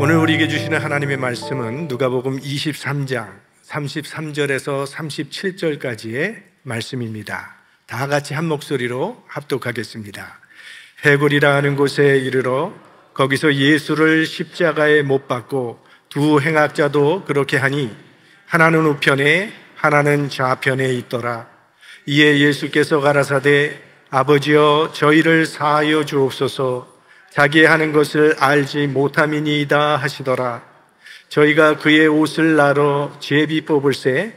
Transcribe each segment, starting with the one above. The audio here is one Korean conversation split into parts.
오늘 우리에게 주시는 하나님의 말씀은 누가복음 23장 33절에서 37절까지의 말씀입니다. 다 같이 한 목소리로 합독하겠습니다. 해골이라 하는 곳에 이르러 거기서 예수를 십자가에 못 박고 두 행악자도 그렇게 하니 하나는 우편에 하나는 좌편에 있더라. 이에 예수께서 가라사대 아버지여 저희를 사하여 주옵소서. 자기의 하는 것을 알지 못함이니이다 하시더라. 저희가 그의 옷을 나러 제비 뽑을새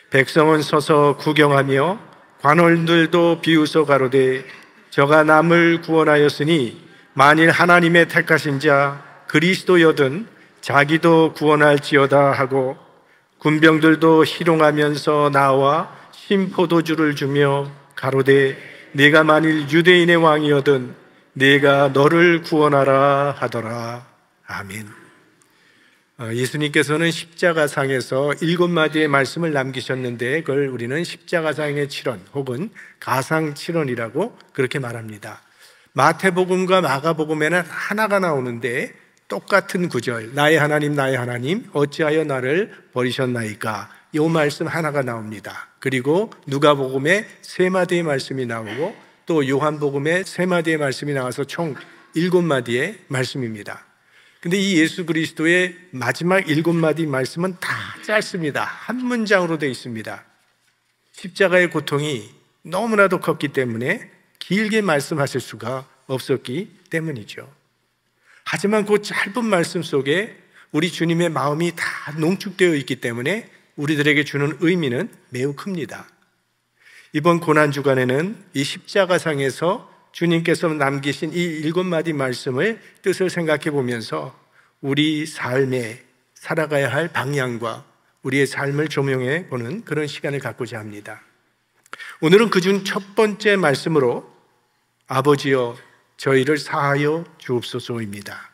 백성은 서서 구경하며 관원들도 비웃어 가로되 저가 남을 구원하였으니 만일 하나님의 택하신 자 그리스도여든 자기도 구원할지어다 하고 군병들도 희롱하면서 나와 신포도주를 주며 가로되 네가 만일 유대인의 왕이여든 네가 너를 구원하라 하더라. 아멘. 예수님께서는 십자가상에서 7마디의 말씀을 남기셨는데 그걸 우리는 십자가상의 칠언 혹은 가상칠언이라고 그렇게 말합니다. 마태복음과 마가복음에는 하나가 나오는데 똑같은 구절, 나의 하나님 어찌하여 나를 버리셨나이까, 이 말씀 하나가 나옵니다. 그리고 누가복음에 3마디의 말씀이 나오고 또 요한복음에 3마디의 말씀이 나와서 총 7마디의 말씀입니다. 근데 이 예수 그리스도의 마지막 7마디 말씀은 다 짧습니다. 한 문장으로 되어 있습니다. 십자가의 고통이 너무나도 컸기 때문에 길게 말씀하실 수가 없었기 때문이죠. 하지만 그 짧은 말씀 속에 우리 주님의 마음이 다 농축되어 있기 때문에 우리들에게 주는 의미는 매우 큽니다. 이번 고난주간에는 이 십자가상에서 주님께서 남기신 이 7마디 말씀을 뜻을 생각해 보면서 우리 삶에 살아가야 할 방향과 우리의 삶을 조명해 보는 그런 시간을 갖고자 합니다. 오늘은 그중 첫 번째 말씀으로 아버지여 저희를 사하여 주옵소서입니다.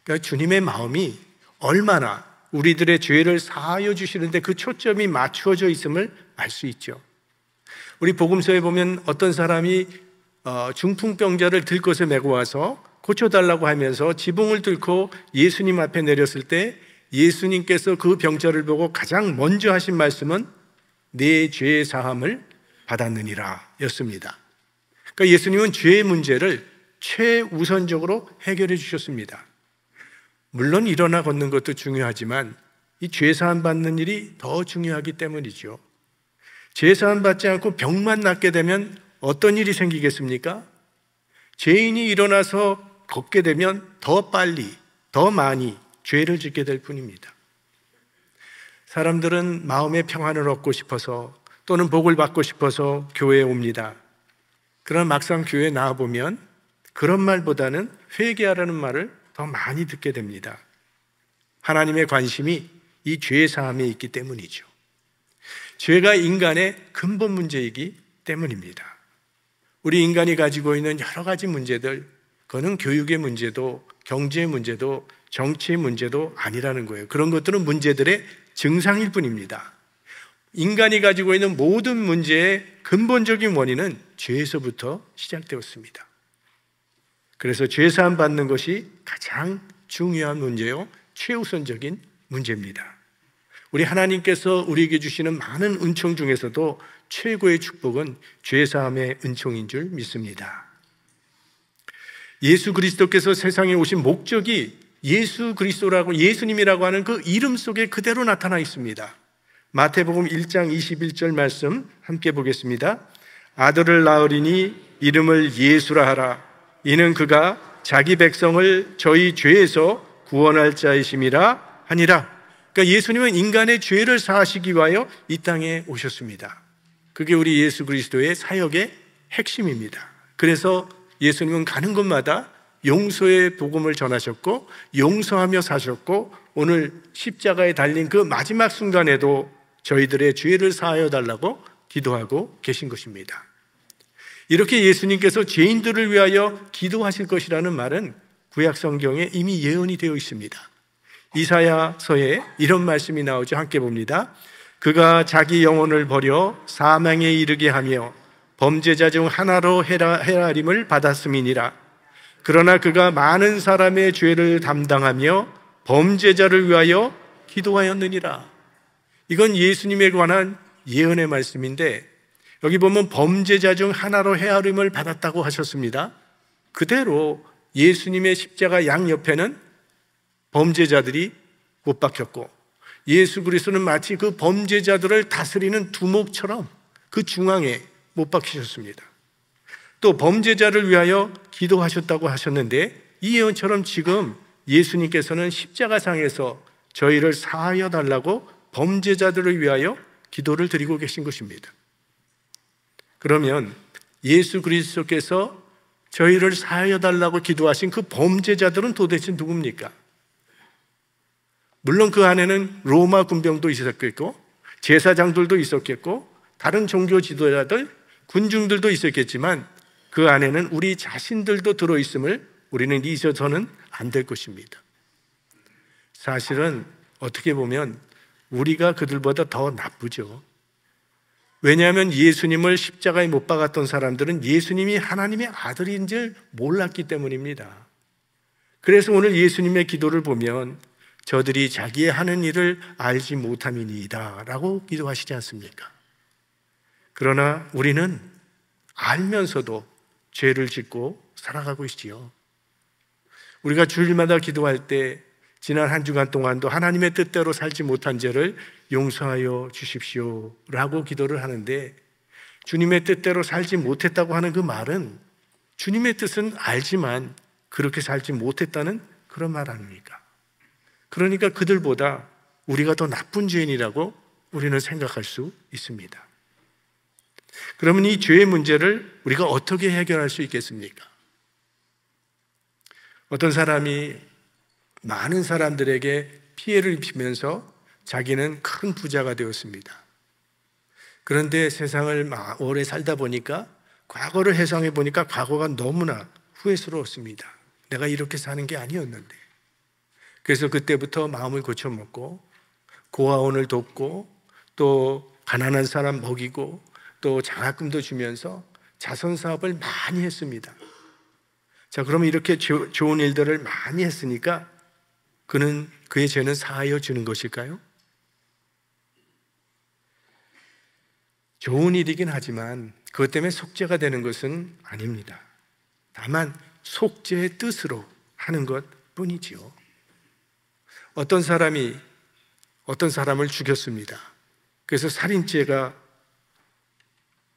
그러니까 주님의 마음이 얼마나 우리들의 죄를 사하여 주시는데 그 초점이 맞추어져 있음을 알 수 있죠. 우리 복음서에 보면 어떤 사람이 중풍병자를 들것에 메고 와서 고쳐달라고 하면서 지붕을 뚫고 예수님 앞에 내렸을 때 예수님께서 그 병자를 보고 가장 먼저 하신 말씀은 내 죄의 사함을 받았느니라 였습니다. 그러니까 예수님은 죄의 문제를 최우선적으로 해결해 주셨습니다. 물론 일어나 걷는 것도 중요하지만 이 죄 사함 받는 일이 더 중요하기 때문이죠. 죄 사함 받지 않고 병만 낫게 되면 어떤 일이 생기겠습니까? 죄인이 일어나서 걷게 되면 더 빨리, 더 많이 죄를 짓게 될 뿐입니다. 사람들은 마음의 평안을 얻고 싶어서 또는 복을 받고 싶어서 교회에 옵니다. 그러나 막상 교회에 나와보면 그런 말보다는 회개하라는 말을 더 많이 듣게 됩니다. 하나님의 관심이 이 죄 사함에 있기 때문이죠. 죄가 인간의 근본 문제이기 때문입니다. 우리 인간이 가지고 있는 여러 가지 문제들, 그거는 교육의 문제도 경제의 문제도 정치의 문제도 아니라는 거예요. 그런 것들은 문제들의 증상일 뿐입니다. 인간이 가지고 있는 모든 문제의 근본적인 원인은 죄에서부터 시작되었습니다. 그래서 죄사함 받는 것이 가장 중요한 문제요, 최우선적인 문제입니다. 우리 하나님께서 우리에게 주시는 많은 은총 중에서도 최고의 축복은 죄사함의 은총인 줄 믿습니다. 예수 그리스도께서 세상에 오신 목적이 예수 그리스도라고, 예수님이라고 하는 그 이름 속에 그대로 나타나 있습니다. 마태복음 1장 21절 말씀 함께 보겠습니다. 아들을 낳으리니 이름을 예수라 하라. 이는 그가 자기 백성을 저희 죄에서 구원할 자이심이라 하니라. 그러니까 예수님은 인간의 죄를 사하시기 위하여 이 땅에 오셨습니다. 그게 우리 예수 그리스도의 사역의 핵심입니다. 그래서 예수님은 가는 곳마다 용서의 복음을 전하셨고 용서하며 사셨고 오늘 십자가에 달린 그 마지막 순간에도 저희들의 죄를 사하여 달라고 기도하고 계신 것입니다. 이렇게 예수님께서 죄인들을 위하여 기도하실 것이라는 말은 구약 성경에 이미 예언이 되어 있습니다. 이사야서에 이런 말씀이 나오죠. 함께 봅니다. 그가 자기 영혼을 버려 사망에 이르게 하며 범죄자 중 하나로 헤아림을 받았음이니라. 그러나 그가 많은 사람의 죄를 담당하며 범죄자를 위하여 기도하였느니라. 이건 예수님에 관한 예언의 말씀인데, 여기 보면 범죄자 중 하나로 헤아림을 받았다고 하셨습니다. 그대로 예수님의 십자가 양옆에는 범죄자들이 못 박혔고, 예수 그리스도는 마치 그 범죄자들을 다스리는 두목처럼 그 중앙에 못 박히셨습니다. 또 범죄자를 위하여 기도하셨다고 하셨는데, 이 예언처럼 지금 예수님께서는 십자가상에서 저희를 사하여 달라고 범죄자들을 위하여 기도를 드리고 계신 것입니다. 그러면 예수 그리스도께서 저희를 사하여 달라고 기도하신 그 범죄자들은 도대체 누굽니까? 물론 그 안에는 로마 군병도 있었겠고, 제사장들도 있었겠고, 다른 종교 지도자들, 군중들도 있었겠지만 그 안에는 우리 자신들도 들어있음을 우리는 잊어서는 안 될 것입니다. 사실은 어떻게 보면 우리가 그들보다 더 나쁘죠. 왜냐하면 예수님을 십자가에 못 박았던 사람들은 예수님이 하나님의 아들인 줄 몰랐기 때문입니다. 그래서 오늘 예수님의 기도를 보면 저들이 자기의 하는 일을 알지 못함이니이다 라고 기도하시지 않습니까? 그러나 우리는 알면서도 죄를 짓고 살아가고 있지요. 우리가 주일마다 기도할 때 지난 한 주간 동안도 하나님의 뜻대로 살지 못한 죄를 용서하여 주십시오 라고 기도를 하는데, 주님의 뜻대로 살지 못했다고 하는 그 말은 주님의 뜻은 알지만 그렇게 살지 못했다는 그런 말 아닙니까? 그러니까 그들보다 우리가 더 나쁜 죄인이라고 우리는 생각할 수 있습니다. 그러면 이 죄의 문제를 우리가 어떻게 해결할 수 있겠습니까? 어떤 사람이 많은 사람들에게 피해를 입히면서 자기는 큰 부자가 되었습니다. 그런데 세상을 오래 살다 보니까, 과거를 회상해 보니까 과거가 너무나 후회스러웠습니다. 내가 이렇게 사는 게 아니었는데. 그래서 그때부터 마음을 고쳐먹고 고아원을 돕고 또 가난한 사람 먹이고 또 장학금도 주면서 자선사업을 많이 했습니다. 자, 그러면 이렇게 좋은 일들을 많이 했으니까 그의 죄는 사하여 주는 것일까요? 좋은 일이긴 하지만 그것 때문에 속죄가 되는 것은 아닙니다. 다만 속죄의 뜻으로 하는 것 뿐이지요. 어떤 사람이 어떤 사람을 죽였습니다. 그래서 살인죄가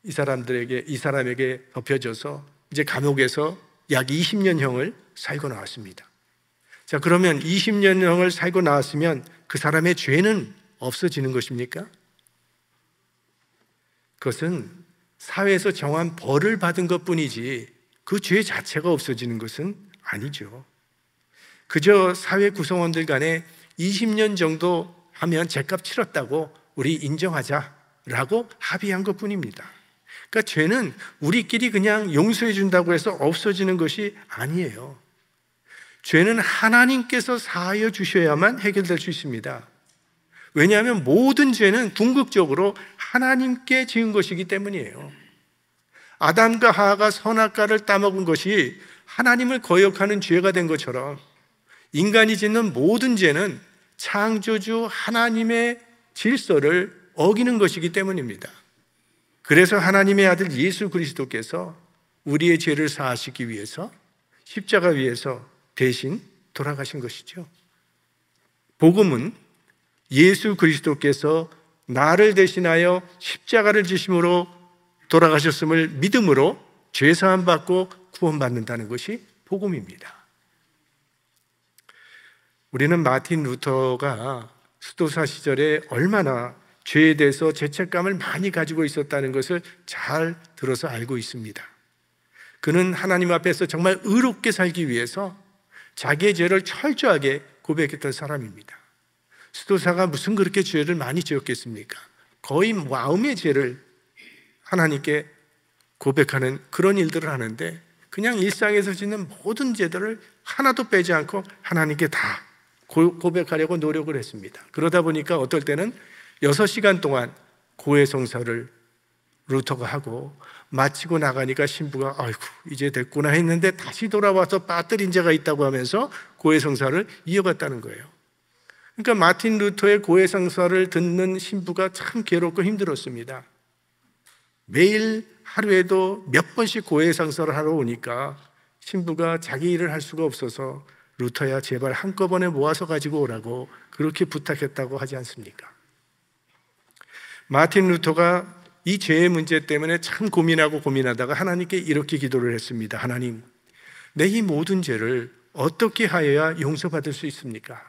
이 사람에게 덮여져서 이제 감옥에서 약 20년형을 살고 나왔습니다. 자, 그러면 20년형을 살고 나왔으면 그 사람의 죄는 없어지는 것입니까? 그것은 사회에서 정한 벌을 받은 것뿐이지 그 죄 자체가 없어지는 것은 아니죠. 그저 사회 구성원들 간에 20년 정도 하면 죄값 치렀다고 우리 인정하자라고 합의한 것뿐입니다. 그러니까 죄는 우리끼리 그냥 용서해 준다고 해서 없어지는 것이 아니에요. 죄는 하나님께서 사하여 주셔야만 해결될 수 있습니다. 왜냐하면 모든 죄는 궁극적으로 하나님께 지은 것이기 때문이에요. 아담과 하와가 선악과를 따먹은 것이 하나님을 거역하는 죄가 된 것처럼 인간이 짓는 모든 죄는 창조주 하나님의 질서를 어기는 것이기 때문입니다. 그래서 하나님의 아들 예수 그리스도께서 우리의 죄를 사하시기 위해서 십자가 위에서 대신 돌아가신 것이죠. 복음은 예수 그리스도께서 나를 대신하여 십자가를 지심으로 돌아가셨음을 믿음으로 죄사함 받고 구원받는다는 것이 복음입니다. 우리는 마틴 루터가 수도사 시절에 얼마나 죄에 대해서 죄책감을 많이 가지고 있었다는 것을 잘 들어서 알고 있습니다. 그는 하나님 앞에서 정말 의롭게 살기 위해서 자기의 죄를 철저하게 고백했던 사람입니다. 수도사가 무슨 그렇게 죄를 많이 지었겠습니까? 거의 마음의 죄를 하나님께 고백하는 그런 일들을 하는데, 그냥 일상에서 짓는 모든 죄들을 하나도 빼지 않고 하나님께 다 고백하려고 노력을 했습니다. 그러다 보니까 어떨 때는 6시간 동안 고해성사를 루터가 하고 마치고 나가니까 신부가 아이고 이제 됐구나 했는데 다시 돌아와서 빠뜨린 죄가 있다고 하면서 고해성사를 이어갔다는 거예요. 그러니까 마틴 루터의 고해성사를 듣는 신부가 참 괴롭고 힘들었습니다. 매일 하루에도 몇 번씩 고해성사를 하러 오니까 신부가 자기 일을 할 수가 없어서 루터야 제발 한꺼번에 모아서 가지고 오라고 그렇게 부탁했다고 하지 않습니까? 마틴 루터가 이 죄의 문제 때문에 참 고민하다가 하나님께 이렇게 기도를 했습니다. 하나님, 내 이 모든 죄를 어떻게 하여야 용서받을 수 있습니까?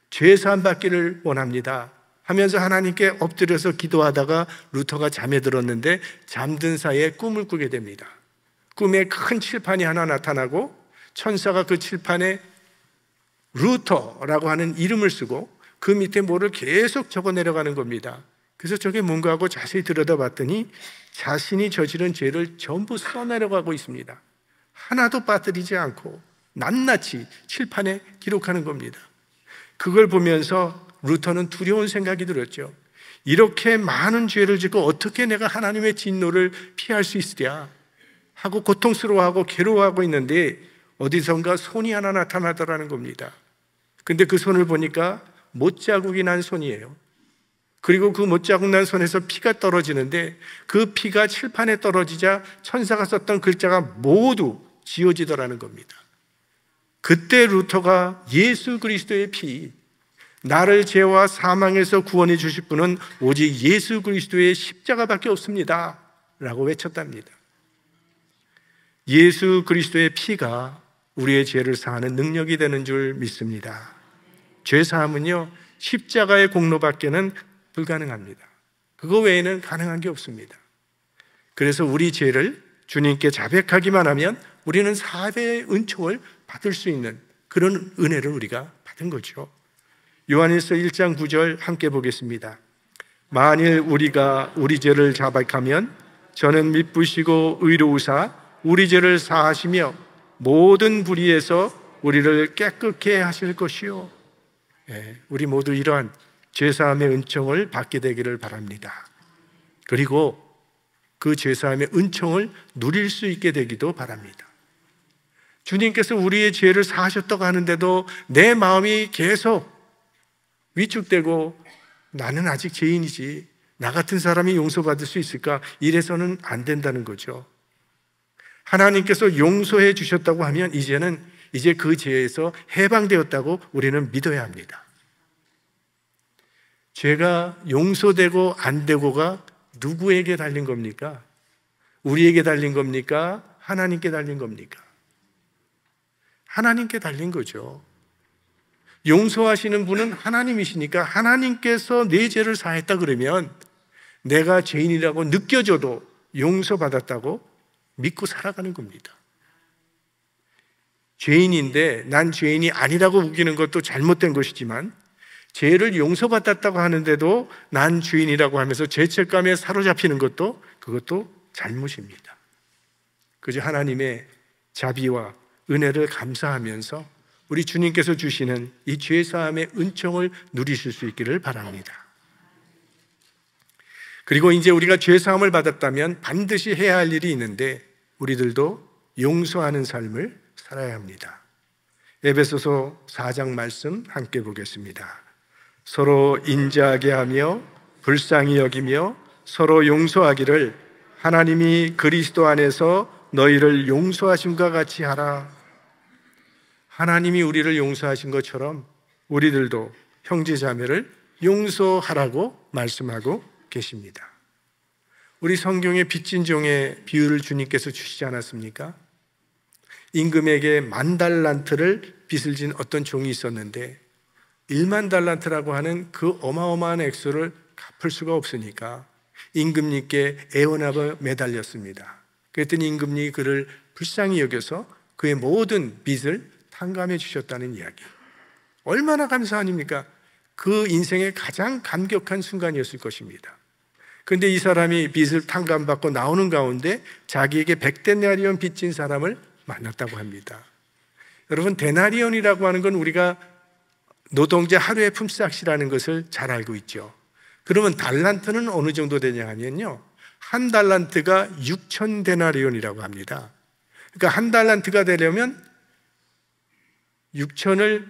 죄 사함 받기를 원합니다 하면서 하나님께 엎드려서 기도하다가 루터가 잠에 들었는데 잠든 사이에 꿈을 꾸게 됩니다. 꿈에 큰 칠판이 하나 나타나고 천사가 그 칠판에 루터라고 하는 이름을 쓰고 그 밑에 뭐를 계속 적어 내려가는 겁니다. 그래서 저게 뭔가 하고 자세히 들여다봤더니 자신이 저지른 죄를 전부 써내려가고 있습니다. 하나도 빠뜨리지 않고 낱낱이 칠판에 기록하는 겁니다. 그걸 보면서 루터는 두려운 생각이 들었죠. 이렇게 많은 죄를 짓고 어떻게 내가 하나님의 진노를 피할 수 있으랴 하고 고통스러워하고 괴로워하고 있는데 어디선가 손이 하나 나타나더라는 겁니다. 근데 그 손을 보니까 못자국이 난 손이에요. 그리고 그 못자국 난 손에서 피가 떨어지는데 그 피가 칠판에 떨어지자 천사가 썼던 글자가 모두 지워지더라는 겁니다. 그때 루터가 예수 그리스도의 피, 나를 죄와 사망에서 구원해 주실 분은 오직 예수 그리스도의 십자가밖에 없습니다 라고 외쳤답니다. 예수 그리스도의 피가 우리의 죄를 사하는 능력이 되는 줄 믿습니다. 죄 사함은요 십자가의 공로밖에는 불가능합니다. 그거 외에는 가능한 게 없습니다. 그래서 우리 죄를 주님께 자백하기만 하면 우리는 사배의 은총을 받을 수 있는 그런 은혜를 우리가 받은 거죠. 요한일서 1장 9절 함께 보겠습니다. 만일 우리가 우리 죄를 자백하면 저는 미쁘시고 의로우사 우리 죄를 사하시며 모든 불의에서 우리를 깨끗게 하실 것이요. 우리 모두 이러한 죄사함의 은총을 받게 되기를 바랍니다. 그리고 그 죄사함의 은총을 누릴 수 있게 되기도 바랍니다. 주님께서 우리의 죄를 사하셨다고 하는데도 내 마음이 계속 위축되고 나는 아직 죄인이지 나 같은 사람이 용서받을 수 있을까? 이래서는 안 된다는 거죠. 하나님께서 용서해 주셨다고 하면 이제 그 죄에서 해방되었다고 우리는 믿어야 합니다. 죄가 용서되고 안 되고가 누구에게 달린 겁니까? 우리에게 달린 겁니까? 하나님께 달린 겁니까? 하나님께 달린 거죠. 용서하시는 분은 하나님이시니까 하나님께서 내 죄를 사했다 그러면 내가 죄인이라고 느껴져도 용서받았다고 믿고 살아가는 겁니다. 죄인인데 난 죄인이 아니라고 우기는 것도 잘못된 것이지만 죄를 용서받았다고 하는데도 난 죄인이라고 하면서 죄책감에 사로잡히는 그것도 잘못입니다. 그저 하나님의 자비와 은혜를 감사하면서 우리 주님께서 주시는 이 죄사함의 은총을 누리실 수 있기를 바랍니다. 그리고 이제 우리가 죄사함을 받았다면 반드시 해야 할 일이 있는데 우리들도 용서하는 삶을 살아야 합니다. 에베소서 4장 말씀 함께 보겠습니다. 서로 인자하게 하며 불쌍히 여기며 서로 용서하기를 하나님이 그리스도 안에서 너희를 용서하심과 같이 하라. 하나님이 우리를 용서하신 것처럼 우리들도 형제자매를 용서하라고 말씀하고 계십니다. 우리 성경에 빚진 종의 비유를 주님께서 주시지 않았습니까? 임금에게 10,000달란트를 빚을 진 어떤 종이 있었는데 10,000,000달란트라고 하는 그 어마어마한 액수를 갚을 수가 없으니까 임금님께 애원하며 매달렸습니다. 그랬더니 임금님이 그를 불쌍히 여겨서 그의 모든 빚을 탕감해 주셨다는 이야기. 얼마나 감사한 일입니까? 그 인생의 가장 감격한 순간이었을 것입니다. 그런데 이 사람이 빚을 탕감받고 나오는 가운데 자기에게 100데나리온 빚진 사람을 만났다고 합니다. 여러분, 데나리온이라고 하는 건 우리가 노동자 하루의 품삯이라는 것을 잘 알고 있죠. 그러면 달란트는 어느 정도 되냐 하면요, 한 달란트가 6,000데나리온이라고 합니다. 그러니까 한 달란트가 되려면 6,000을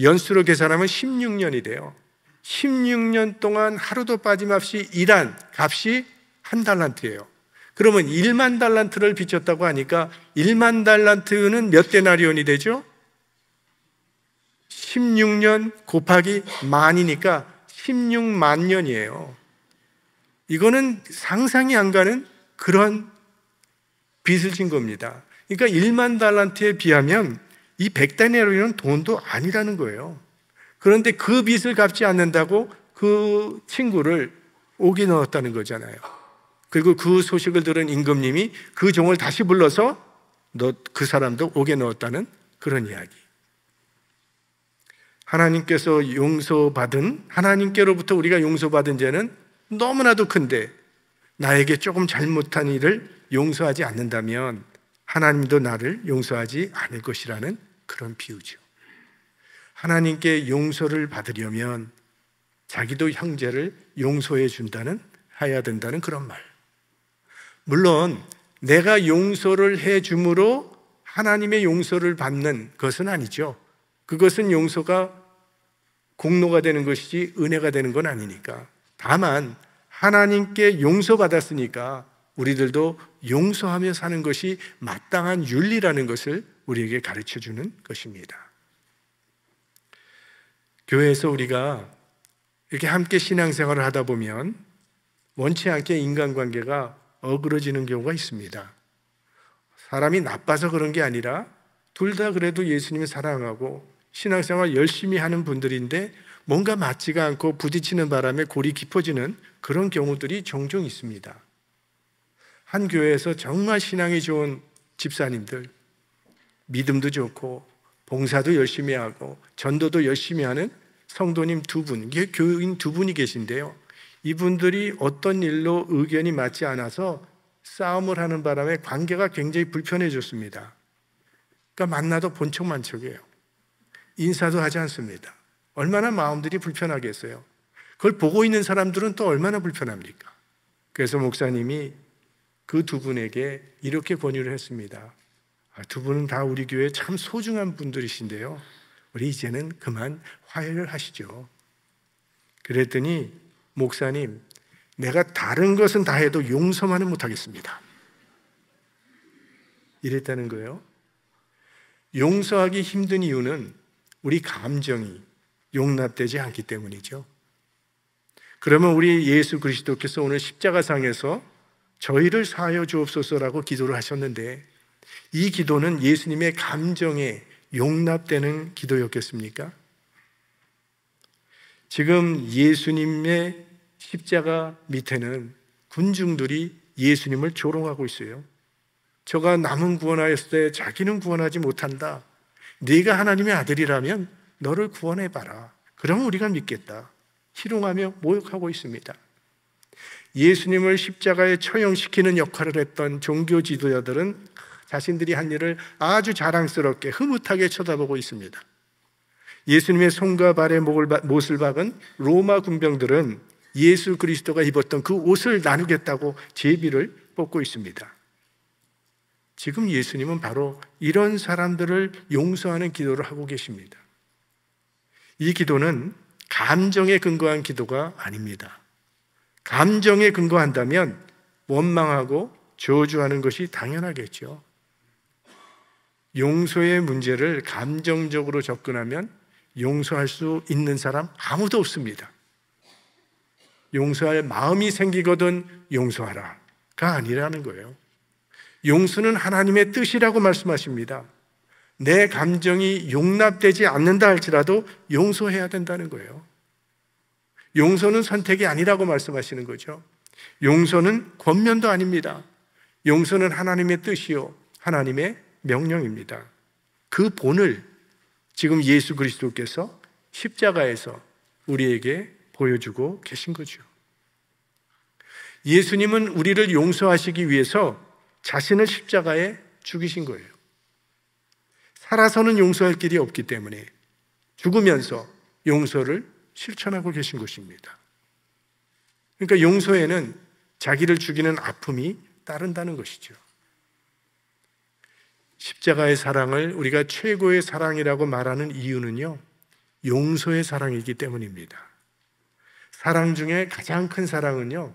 연수로 계산하면 16년이 돼요. 16년 동안 하루도 빠짐없이 일한 값이 1달란트예요. 그러면 1만 달란트를 빚졌다고 하니까 1만 달란트는 몇 데나리온이 되죠? 16년 곱하기 만이니까 16만 년이에요. 이거는 상상이 안 가는 그런 빚을 진 겁니다. 그러니까 1만 달란트에 비하면 이 100데나리온은 돈도 아니라는 거예요. 그런데 그 빚을 갚지 않는다고 그 친구를 옥에 넣었다는 거잖아요. 그리고 그 소식을 들은 임금님이 그 종을 다시 불러서 너 그 사람도 옥에 넣었다는 그런 이야기. 하나님께서 용서받은, 하나님께로부터 우리가 용서받은 죄는 너무나도 큰데 나에게 조금 잘못한 일을 용서하지 않는다면 하나님도 나를 용서하지 않을 것이라는 그런 비유죠. 하나님께 용서를 받으려면 자기도 형제를 용서해 준다는, 해야 된다는 그런 말. 물론 내가 용서를 해 줌으로 하나님의 용서를 받는 것은 아니죠. 그것은 용서가 공로가 되는 것이지 은혜가 되는 건 아니니까. 다만 하나님께 용서받았으니까 우리들도 용서하며 사는 것이 마땅한 윤리라는 것을 우리에게 가르쳐 주는 것입니다. 교회에서 우리가 이렇게 함께 신앙생활을 하다 보면 원치 않게 인간관계가 어그러지는 경우가 있습니다. 사람이 나빠서 그런 게 아니라 둘 다 그래도 예수님을 사랑하고 신앙생활 열심히 하는 분들인데 뭔가 맞지가 않고 부딪히는 바람에 골이 깊어지는 그런 경우들이 종종 있습니다. 한 교회에서 정말 신앙이 좋은 집사님들, 믿음도 좋고 봉사도 열심히 하고 전도도 열심히 하는 성도님 2분, 이게 교인 2분이 계신데요. 이분들이 어떤 일로 의견이 맞지 않아서 싸움을 하는 바람에 관계가 굉장히 불편해졌습니다. 그러니까 만나도 본척만척이에요. 인사도 하지 않습니다. 얼마나 마음들이 불편하겠어요. 그걸 보고 있는 사람들은 또 얼마나 불편합니까? 그래서 목사님이 그 2분에게 이렇게 권유를 했습니다. 2분은 다 우리 교회 참 소중한 분들이신데요. 우리 이제는 그만 화해를 하시죠. 그랬더니 목사님, 내가 다른 것은 다 해도 용서만은 못하겠습니다. 이랬다는 거예요. 용서하기 힘든 이유는 우리 감정이 용납되지 않기 때문이죠. 그러면 우리 예수 그리스도께서 오늘 십자가상에서 저희를 사하여 주옵소서라고 기도를 하셨는데 이 기도는 예수님의 감정에 용납되는 기도였겠습니까? 지금 예수님의 십자가 밑에는 군중들이 예수님을 조롱하고 있어요. 저가 남은 구원하였을 때 자기는 구원하지 못한다. 네가 하나님의 아들이라면 너를 구원해봐라. 그러면 우리가 믿겠다. 희롱하며 모욕하고 있습니다. 예수님을 십자가에 처형시키는 역할을 했던 종교 지도자들은 자신들이 한 일을 아주 자랑스럽게 흐뭇하게 쳐다보고 있습니다. 예수님의 손과 발에 못을 박은 로마 군병들은 예수 그리스도가 입었던 그 옷을 나누겠다고 제비를 뽑고 있습니다. 지금 예수님은 바로 이런 사람들을 용서하는 기도를 하고 계십니다. 이 기도는 감정에 근거한 기도가 아닙니다. 감정에 근거한다면 원망하고 저주하는 것이 당연하겠죠. 용서의 문제를 감정적으로 접근하면 용서할 수 있는 사람 아무도 없습니다. 용서할 마음이 생기거든 용서하라가 아니라는 거예요. 용서는 하나님의 뜻이라고 말씀하십니다. 내 감정이 용납되지 않는다 할지라도 용서해야 된다는 거예요. 용서는 선택이 아니라고 말씀하시는 거죠. 용서는 권면도 아닙니다. 용서는 하나님의 뜻이요 하나님의 명령입니다. 그 본을 지금 예수 그리스도께서 십자가에서 우리에게 보여주고 계신 거죠. 예수님은 우리를 용서하시기 위해서 자신을 십자가에 죽이신 거예요. 살아서는 용서할 길이 없기 때문에 죽으면서 용서를 실천하고 계신 것입니다. 그러니까 용서에는 자기를 죽이는 아픔이 따른다는 것이죠. 십자가의 사랑을 우리가 최고의 사랑이라고 말하는 이유는요, 용서의 사랑이기 때문입니다. 사랑 중에 가장 큰 사랑은요,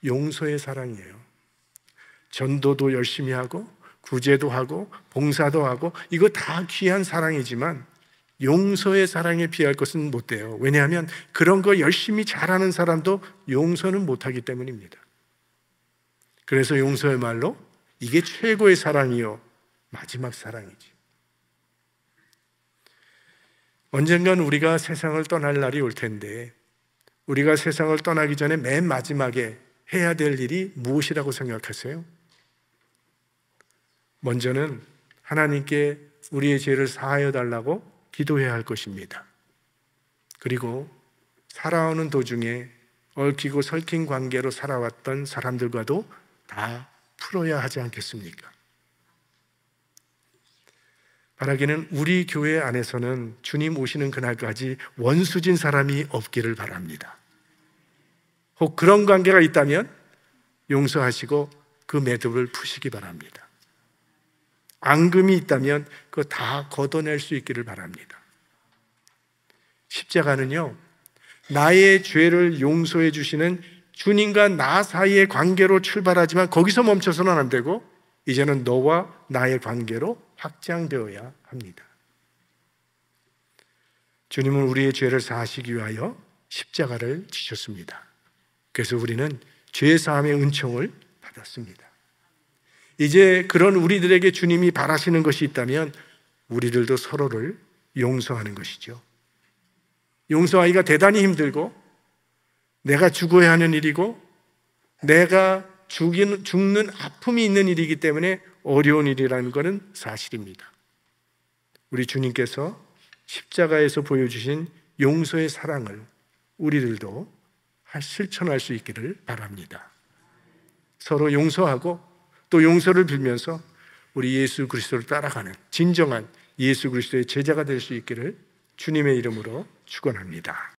용서의 사랑이에요. 전도도 열심히 하고 구제도 하고 봉사도 하고 이거 다 귀한 사랑이지만 용서의 사랑에 비할 것은 못 돼요. 왜냐하면 그런 거 열심히 잘하는 사람도 용서는 못하기 때문입니다. 그래서 용서야말로 이게 최고의 사랑이요 마지막 사랑이지. 언젠간 우리가 세상을 떠날 날이 올 텐데 우리가 세상을 떠나기 전에 맨 마지막에 해야 될 일이 무엇이라고 생각하세요? 먼저는 하나님께 우리의 죄를 사하여 달라고 기도해야 할 것입니다. 그리고 살아오는 도중에 얽히고 설킨 관계로 살아왔던 사람들과도 다 풀어야 하지 않겠습니까? 바라기는 우리 교회 안에서는 주님 오시는 그날까지 원수진 사람이 없기를 바랍니다. 혹 그런 관계가 있다면 용서하시고 그 매듭을 푸시기 바랍니다. 앙금이 있다면 그거 다 걷어낼 수 있기를 바랍니다. 십자가는요, 나의 죄를 용서해 주시는 주님과 나 사이의 관계로 출발하지만 거기서 멈춰서는 안 되고 이제는 너와 나의 관계로 확장되어야 합니다. 주님은 우리의 죄를 사하시기 위하여 십자가를 지셨습니다. 그래서 우리는 죄 사함의 은총을 받았습니다. 이제 그런 우리들에게 주님이 바라시는 것이 있다면 우리들도 서로를 용서하는 것이죠. 용서하기가 대단히 힘들고 내가 죽어야 하는 일이고 내가 죽는 아픔이 있는 일이기 때문에 어려운 일이라는 것은 사실입니다. 우리 주님께서 십자가에서 보여주신 용서의 사랑을 우리들도 실천할 수 있기를 바랍니다. 서로 용서하고 또 용서를 빌면서 우리 예수 그리스도를 따라가는 진정한 예수 그리스도의 제자가 될 수 있기를 주님의 이름으로 축원합니다.